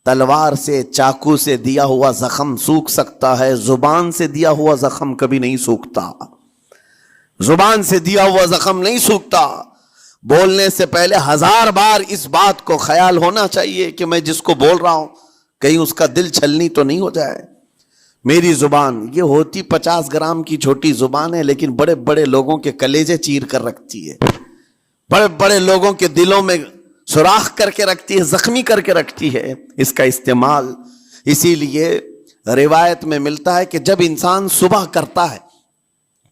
تلوار سے چاقو سے دیا ہوا زخم سوکھ سکتا ہے، زبان سے دیا ہوا زخم کبھی نہیں سوکھتا، زبان سے دیا ہوا زخم نہیں سوکھتا۔ بولنے سے پہلے 1000 بار اس بات کو خیال ہونا چاہیے کہ میں جس کو بول رہا ہوں کہیں اس کا دل چھلنی تو نہیں ہو جائے۔ میری زبان یہ ہوتی 50 گرام کی چھوٹی زبان ہے، لیکن بڑے بڑے لوگوں کے کلیجے چیر کر رکھتی ہے، بڑے بڑے لوگوں کے دلوں میں سوراخ کر کے رکھتی ہے، زخمی کر کے رکھتی ہے اس کا استعمال۔ اسی لیے روایت میں ملتا ہے کہ جب انسان صبح کرتا ہے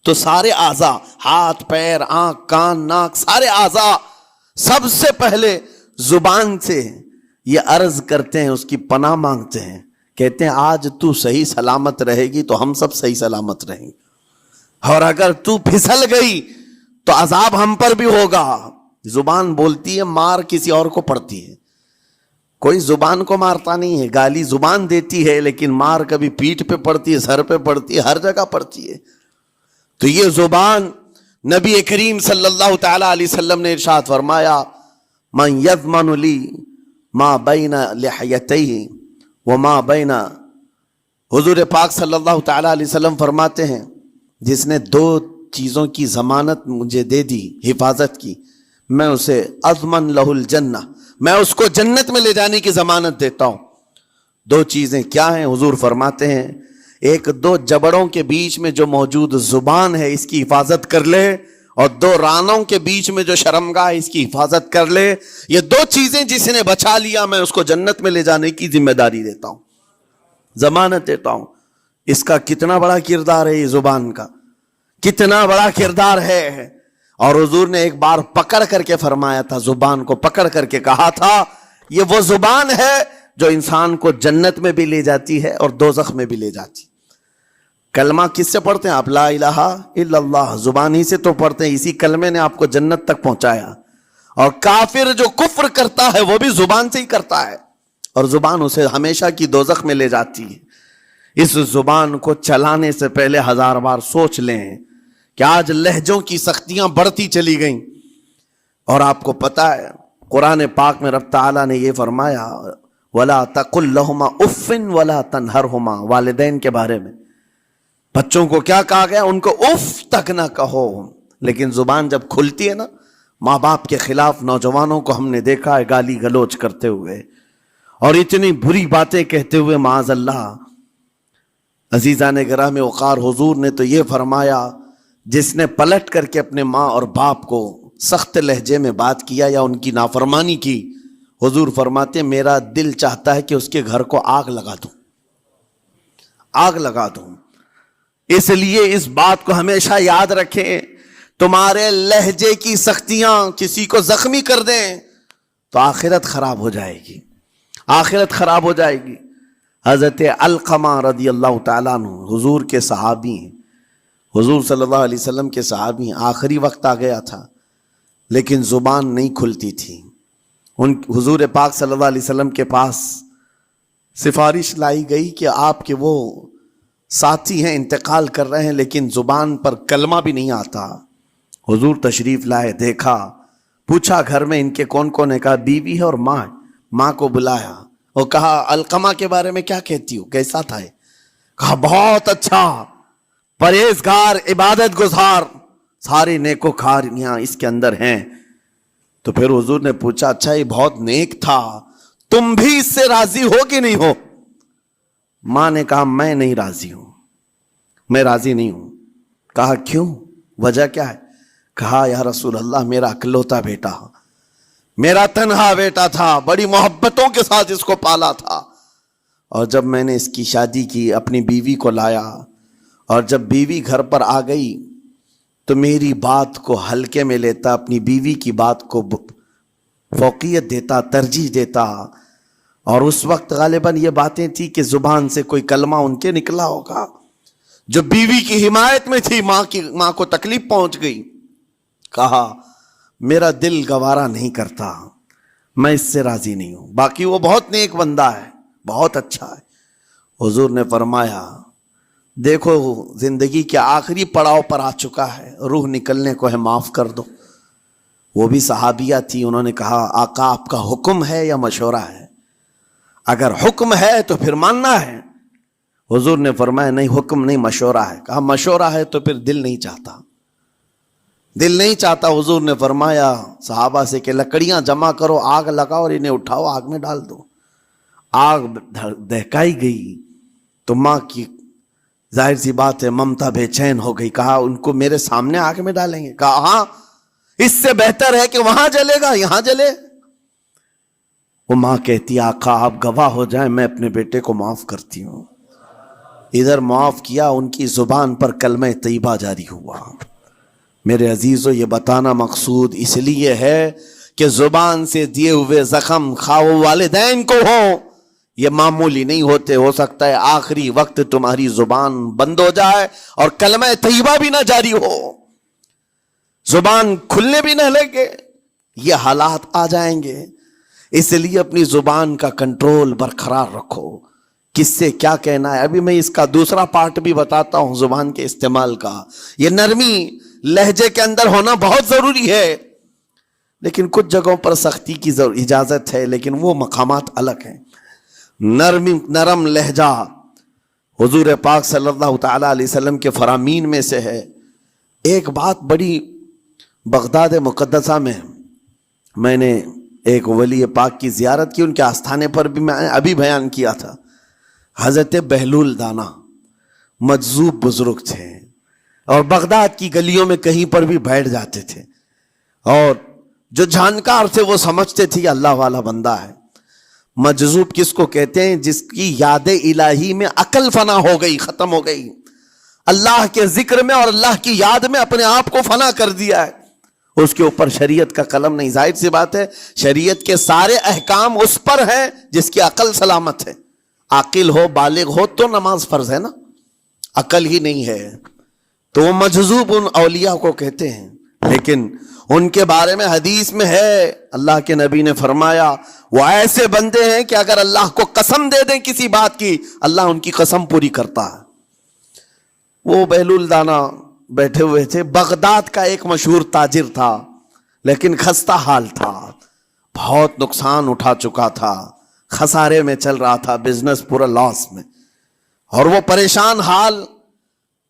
تو سارے اعضاء، ہاتھ پیر آنکھ کان ناک، سارے اعضاء سب سے پہلے زبان سے یہ عرض کرتے ہیں، اس کی پناہ مانگتے ہیں، کہتے ہیں آج تو صحیح سلامت رہے گی تو ہم سب صحیح سلامت رہیں گے، اور اگر تو پھسل گئی تو عذاب ہم پر بھی ہوگا۔ زبان بولتی ہے، مار کسی اور کو پڑتی ہے، کوئی زبان کو مارتا نہیں ہے، گالی زبان دیتی ہے، لیکن مار کبھی پیٹھ پہ پڑتی ہے، سر پہ پڑتی ہے، ہر جگہ پڑتی ہے۔ تو یہ زبان نبی کریم صلی اللہ تعالی علیہ وسلم نے ارشاد فرمایا، من یضمن لی ما بین لحیتیہ وما بین، حضور پاک صلی اللہ تعالی علیہ وسلم فرماتے ہیں جس نے 2 چیزوں کی ضمانت مجھے دے دی، حفاظت کی، میں اسے اضمن لہ الجنہ، میں اس کو جنت میں لے جانے کی ضمانت دیتا ہوں۔ 2 چیزیں کیا ہیں؟ حضور فرماتے ہیں ایک 2 جبڑوں کے بیچ میں جو موجود زبان ہے اس کی حفاظت کر لے، اور 2 رانوں کے بیچ میں جو شرمگاہ ہے اس کی حفاظت کر لے، یہ 2 چیزیں جس نے بچا لیا میں اس کو جنت میں لے جانے کی ذمہ داری دیتا ہوں، ضمانت دیتا ہوں۔ اس کا کتنا بڑا کردار ہے، یہ زبان کا کتنا بڑا کردار ہے۔ اور حضور نے ایک بار پکڑ کر کے فرمایا تھا، زبان کو پکڑ کر کے کہا تھا یہ وہ زبان ہے جو انسان کو جنت میں بھی لے جاتی ہے اور دوزخ میں بھی لے جاتی۔ کلمہ کس سے پڑھتے ہیں آپ؟ لا الہ الا اللہ، زبان ہی سے تو پڑھتے ہیں، اسی کلمے نے آپ کو جنت تک پہنچایا۔ اور کافر جو کفر کرتا ہے وہ بھی زبان سے ہی کرتا ہے، اور زبان اسے ہمیشہ کی دوزخ میں لے جاتی ہے۔ اس زبان کو چلانے سے پہلے 1000 بار سوچ لیں کہ آج لہجوں کی سختیاں بڑھتی چلی گئیں، اور آپ کو پتہ ہے قرآن پاک میں رب تعالیٰ نے یہ فرمایا وَلَا تَقُلْ لَهُمَا اُفٍّ وَلَا تَنْهَرْهُمَا، والدین کے بارے میں بچوں کو کیا کہا گیا؟ ان کو اف تک نہ کہو۔ لیکن زبان جب کھلتی ہے نا، ماں باپ کے خلاف نوجوانوں کو ہم نے دیکھا ہے گالی گلوچ کرتے ہوئے اور اتنی بری باتیں کہتے ہوئے، معاذ اللہ۔ عزیزان گرامی وقار، حضور نے تو یہ فرمایا جس نے پلٹ کر کے اپنے ماں اور باپ کو سخت لہجے میں بات کیا یا ان کی نافرمانی کی، حضور فرماتے ہیں میرا دل چاہتا ہے کہ اس کے گھر کو آگ لگا دوں، آگ لگا دوں۔ اس لیے اس بات کو ہمیشہ یاد رکھیں، تمہارے لہجے کی سختیاں کسی کو زخمی کر دیں تو آخرت خراب ہو جائے گی، آخرت خراب ہو جائے گی۔ حضرت علقمہ رضی اللہ تعالیٰ عنہ حضور کے صحابی ہیں، حضور صلی اللہ علیہ وسلم کے صحابی ہیں، آخری وقت آ گیا تھا لیکن زبان نہیں کھلتی تھی۔ حضور پاک صلی اللہ علیہ وسلم کے پاس سفارش لائی گئی کہ آپ کے وہ ساتھی ہیں انتقال کر رہے ہیں لیکن زبان پر کلمہ بھی نہیں آتا۔ حضور تشریف لائے، دیکھا، پوچھا گھر میں ان کے کون کون ہے؟ کہا بیوی ہے اور ماں ہے۔ ماں کو بلایا اور کہا علقمہ کے بارے میں کیا کہتی ہو، کیسا تھا ہے؟ کہا بہت اچھا، پرہیزگار، عبادت گزار، سارے نیکوکاریاں اس کے اندر ہیں۔ تو پھر حضور نے پوچھا اچھا یہ بہت نیک تھا، تم بھی اس سے راضی ہو کہ نہیں ہو؟ ماں نے کہا میں نہیں راضی ہوں، میں راضی نہیں ہوں۔ کہا کیوں، وجہ کیا ہے؟ کہا یا رسول اللہ میرا اکلوتا بیٹا، میرا تنہا بیٹا تھا، بڑی محبتوں کے ساتھ اس کو پالا تھا، اور جب میں نے اس کی شادی کی اپنی بیوی کو لایا، اور جب بیوی گھر پر آ گئی تو میری بات کو ہلکے میں لیتا، اپنی بیوی کی بات کو فوقیت دیتا، ترجیح دیتا، اور اس وقت غالباً یہ باتیں تھی کہ زبان سے کوئی کلمہ ان کے نکلا ہوگا جو بیوی کی حمایت میں تھی، ماں کو تکلیف پہنچ گئی۔ کہا میرا دل گوارا نہیں کرتا، میں اس سے راضی نہیں ہوں، باقی وہ بہت نیک بندہ ہے، بہت اچھا ہے۔ حضور نے فرمایا دیکھو زندگی کے آخری پڑاؤ پر آ چکا ہے، روح نکلنے کو ہے، معاف کر دو۔ وہ بھی صحابیہ تھی، انہوں نے کہا آقا آپ کا حکم ہے یا مشورہ ہے؟ اگر حکم ہے تو پھر ماننا ہے. حضور نے فرمایا نہیں حکم نہیں مشورہ ہے. کہا مشورہ ہے تو پھر دل نہیں چاہتا. دل نہیں چاہتا. حضور نے فرمایا صحابہ سے کہ لکڑیاں جمع کرو, آگ لگاؤ اور انہیں اٹھاؤ آگ میں ڈال دو. آگ دہکائی گئی تو ماں کی ظاہر سی بات ہے ممتا بے چین ہو گئی. کہا ان کو میرے سامنے آگ میں ڈالیں گے؟ کہا ہاں, اس سے بہتر ہے کہ وہاں جلے گا یہاں جلے. وہ ماں کہتی آقا آپ گواہ ہو جائیں میں اپنے بیٹے کو معاف کرتی ہوں. ادھر معاف کیا, ان کی زبان پر کلمہ طیبہ جاری ہوا. میرے عزیزو یہ بتانا مقصود اس لیے ہے کہ زبان سے دیے ہوئے زخم خواہ والدین کو ہوں یہ معمولی نہیں ہوتے. ہو سکتا ہے آخری وقت تمہاری زبان بند ہو جائے اور کلمہ طیبہ بھی نہ جاری ہو, زبان کھلنے بھی نہ لگے. یہ حالات آ جائیں گے. اس لیے اپنی زبان کا کنٹرول برقرار رکھو. کس سے کیا کہنا ہے ابھی میں اس کا دوسرا پارٹ بھی بتاتا ہوں زبان کے استعمال کا. یہ نرمی لہجے کے اندر ہونا بہت ضروری ہے, لیکن کچھ جگہوں پر سختی کی اجازت ہے, لیکن وہ مقامات الگ ہیں. نرم لہجہ حضور پاک صلی اللہ تعالی علیہ وسلم کے فرامین میں سے ہے. ایک بات بڑی بغداد مقدسہ میں نے ایک ولی پاک کی زیارت کی, ان کے آستانے پر بھی میں ابھی بیان کیا تھا. حضرت بہلول دانا مجذوب بزرگ تھے اور بغداد کی گلیوں میں کہیں پر بھی بیٹھ جاتے تھے, اور جو جانکار تھے وہ سمجھتے تھے کہ اللہ والا بندہ ہے. مجذوب کس کو کہتے ہیں؟ جس کی یاد الہی میں عقل فنا ہو گئی, ختم ہو گئی. اللہ کے ذکر میں اور اللہ کی یاد میں اپنے آپ کو فنا کر دیا ہے. اس کے اوپر شریعت کا قلم نہیں. ظاہر سی بات ہے شریعت کے سارے احکام اس پر ہیں جس کی عقل سلامت ہے. عاقل ہو بالغ ہو تو نماز فرض ہے نا, عقل ہی نہیں ہے تو وہ مجذوب ان اولیاء کو کہتے ہیں. لیکن ان کے بارے میں حدیث میں ہے, اللہ کے نبی نے فرمایا وہ ایسے بندے ہیں کہ اگر اللہ کو قسم دے دیں کسی بات کی اللہ ان کی قسم پوری کرتا ہے. وہ بہلول دانا بیٹھے ہوئے تھے. بغداد کا ایک مشہور تاجر تھا لیکن خستہ حال تھا, بہت نقصان اٹھا چکا تھا, خسارے میں چل رہا تھا, بزنس پورا لاس میں, اور وہ پریشان حال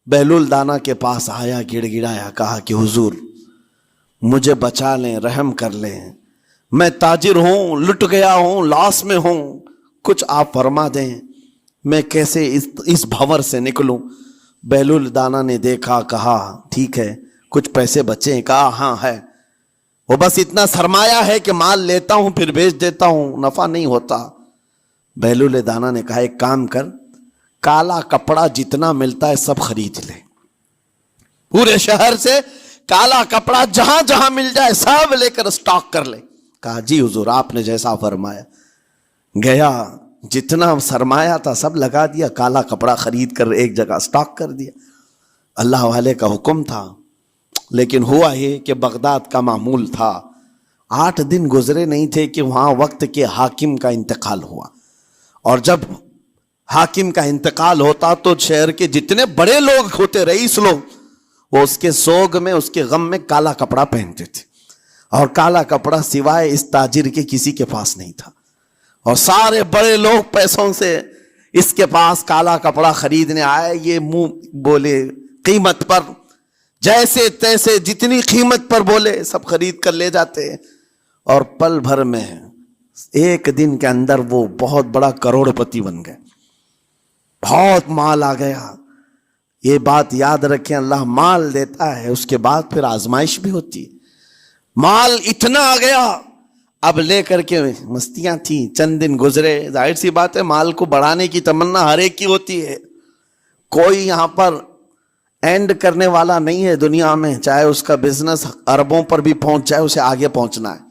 بہلول دانا کے پاس آیا, گڑ گڑایا, کہا کہ حضور مجھے بچا لیں, رحم کر لیں, میں تاجر ہوں, لٹ گیا ہوں, لاس میں ہوں, کچھ آپ فرما دیں میں کیسے اس بھور سے نکلوں. بہلول دانا نے دیکھا, کہا ٹھیک ہے کچھ پیسے بچے ہیں؟ کہا ہاں ہے, وہ بس اتنا سرمایہ ہے کہ مال لیتا ہوں پھر بیچ دیتا ہوں, نفع نہیں ہوتا. بہلول دانا نے کہا ایک کام کر, کالا کپڑا جتنا ملتا ہے سب خرید لے, پورے شہر سے کالا کپڑا جہاں جہاں مل جائے سب لے کر اسٹاک کر لے. کہا جی حضور آپ نے جیسا فرمایا. گیا, جتنا سرمایہ تھا سب لگا دیا, کالا کپڑا خرید کر ایک جگہ اسٹاک کر دیا. اللہ والے کا حکم تھا, لیکن ہوا یہ کہ بغداد کا معمول تھا, 8 دن گزرے نہیں تھے کہ وہاں وقت کے حاکم کا انتقال ہوا. اور جب حاکم کا انتقال ہوتا تو شہر کے جتنے بڑے لوگ ہوتے, رئیس لوگ, وہ اس کے سوگ میں اس کے غم میں کالا کپڑا پہنتے تھے, اور کالا کپڑا سوائے اس تاجر کے کسی کے پاس نہیں تھا. اور سارے بڑے لوگ پیسوں سے اس کے پاس کالا کپڑا خریدنے آئے. یہ منہ بولے قیمت پر, جیسے تیسے جتنی قیمت پر بولے سب خرید کر لے جاتے, اور پل بھر میں ایک دن کے اندر وہ بہت بڑا کروڑ پتی بن گئے, بہت مال آ گیا. یہ بات یاد رکھیں, اللہ مال دیتا ہے اس کے بعد پھر آزمائش بھی ہوتی ہے. مال اتنا آ گیا, اب لے کر کے مستیاں تھیں, چند دن گزرے. ظاہر سی بات ہے مال کو بڑھانے کی تمنا ہر ایک کی ہوتی ہے, کوئی یہاں پر اینڈ کرنے والا نہیں ہے دنیا میں, چاہے اس کا بزنس اربوں پر بھی پہنچ جائے اسے آگے پہنچنا ہے.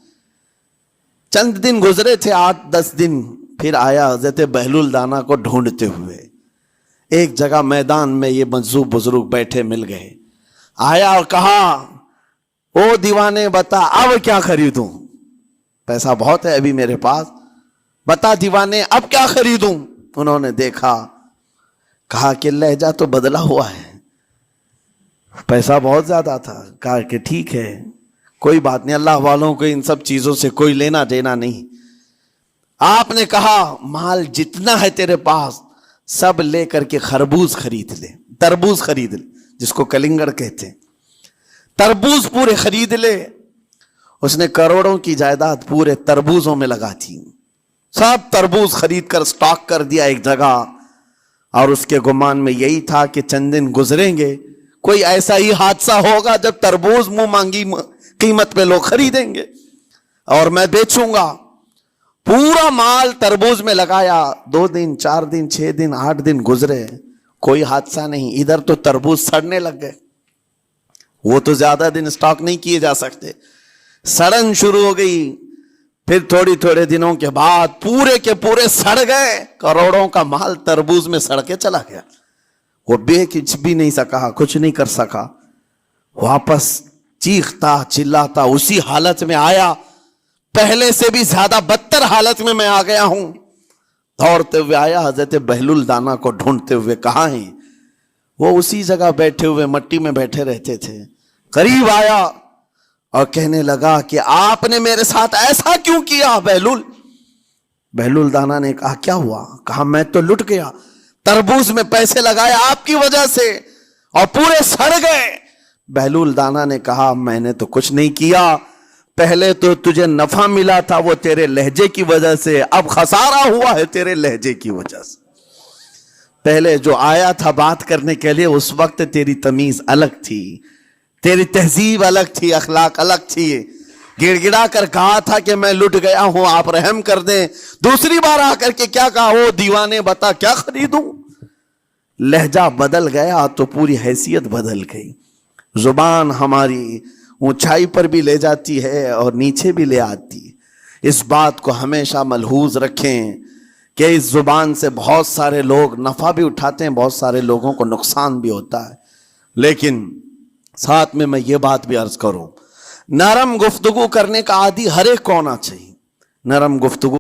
چند دن گزرے تھے, 8-10 دن, پھر آیا حضرت بہلول دانا کو ڈھونڈتے ہوئے. ایک جگہ میدان میں یہ مجذوب بزرگ بیٹھے مل گئے. آیا اور کہا او دیوانے بتا اب کیا خریدوں, پیسہ بہت ہے ابھی میرے پاس, بتا دیوانے اب کیا خریدوں. انہوں نے دیکھا, کہا کہ لہجہ تو بدلا ہوا ہے, پیسہ بہت زیادہ تھا. کہا کہ ٹھیک ہے کوئی بات نہیں, اللہ والوں کو ان سب چیزوں سے کوئی لینا دینا نہیں. آپ نے کہا مال جتنا ہے تیرے پاس سب لے کر کے خربوز خرید لے، تربوز خرید لے، جس کو کلنگڑ کہتے ہیں، تربوز پورے خرید لے۔ اس نے کروڑوں کی جائیداد پورے تربوزوں میں لگا تھی، سب تربوز خرید کر سٹاک کر دیا ایک جگہ، اور اس کے گمان میں یہی تھا کہ چند دن گزریں گے، کوئی ایسا ہی حادثہ ہوگا جب تربوز منہ مانگی قیمت پہ لوگ خریدیں گے اور میں بیچوں گا۔ پورا مال تربوز میں لگایا، 2 دن 4 دن 6 دن 8 دن گزرے، کوئی حادثہ نہیں۔ ادھر تو تربوز سڑنے لگ گئے، وہ تو زیادہ دن سٹاک نہیں کیے جا سکتے، سڑن شروع ہو گئی۔ پھر تھوڑے دنوں کے بعد پورے کے پورے سڑ گئے، کروڑوں کا مال تربوز میں سڑ کے چلا گیا۔ وہ کچھ بھی نہیں سکا، کچھ نہیں کر سکا، واپس چیختا چلاتا اسی حالت میں آیا، پہلے سے بھی زیادہ بدتر حالت میں میں آ گیا ہوں۔ دوڑتے ہوئے آیا، حضرت بہلول دانا کو ڈھونڈتے ہوئے، کہاں ہیں؟ وہ اسی جگہ بیٹھے ہوئے مٹی میں بیٹھے رہتے تھے۔ قریب آیا اور کہنے لگا کہ آپ نے میرے ساتھ ایسا کیوں کیا بہلول؟ بہلول دانا نے کہا کیا ہوا؟ کہا میں تو لٹ گیا، تربوز میں پیسے لگائے آپ کی وجہ سے اور پورے سڑ گئے۔ بہلول دانا نے کہا میں نے تو کچھ نہیں کیا، پہلے تو تجھے نفع ملا تھا وہ تیرے لہجے کی وجہ سے، اب خسارہ ہوا ہے تیرے لہجے کی وجہ سے۔ پہلے جو آیا تھا بات کرنے کے لیے اس وقت تیری تمیز الگ تھی، تیری تہذیب الگ تھی، اخلاق الگ تھی، گڑ گڑا کر کہا تھا کہ میں لٹ گیا ہوں آپ رحم کر دیں۔ دوسری بار آ کر کے کیا کہا؟ او دیوانے بتا کیا خریدوں؟ لہجہ بدل گیا تو پوری حیثیت بدل گئی۔ زبان ہماری اونچائی پر بھی لے جاتی ہے اور نیچے بھی لے آتی ہے۔ اس بات کو ہمیشہ ملحوظ رکھیں کہ اس زبان سے بہت سارے لوگ نفع بھی اٹھاتے ہیں، بہت سارے لوگوں کو نقصان بھی ہوتا ہے۔ لیکن ساتھ میں یہ بات بھی عرض کروں، نرم گفتگو کرنے کا عادی ہر ایک کو ہونا چاہیے۔ نرم گفتگو